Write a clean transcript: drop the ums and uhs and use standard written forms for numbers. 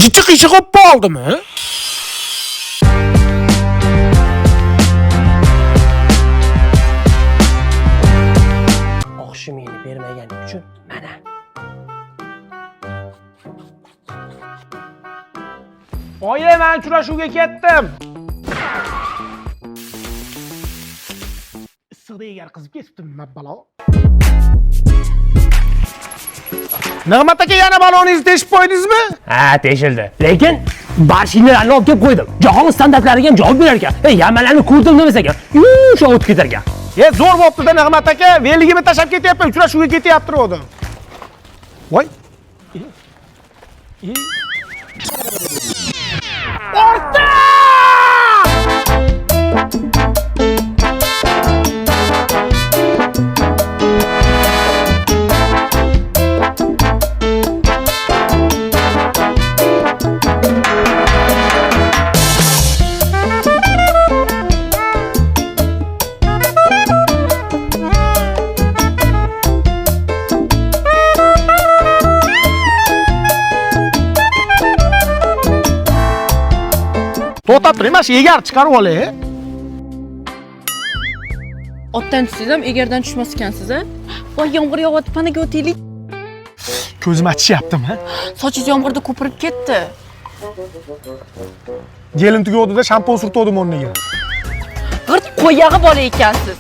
Gichi qishi qolib qoldimi? Oqshimingni bermaganing uchun mana. Oyi, men uchrashuvga ketdim. Issiqda egar qizib ketibdim, balo. Nig'mat aka, yana baloningizni teshib qo'ydingizmi? Ha, teshildi. Lekin barshinalarni olib kelib qo'ydim. Jahon standartlariga ham javob berar ekan. Yamanlarni ko'rdim demas ekan. Yusha o'tib ketar ekan. Zo'r bo'pti-da Nig'mat aka, veligimni tashab ketyapman, uchrashuvga ketyapti ro'dim. Voy. Orta! To'xtab turing, mana shu egar chiqarib olay. Otdan tushsiz ham egardan tushmas ekansiz, a? Voy, yomg'ir yog'yapti, panaga o'taylik. Ko'zim achishyaptimi? Sochingiz yomg'irda ko'pirib ketdi. Gelim tugavdi-da, shampun surtdim o'rniga. G'irt qo'yag'i bola ekansiz.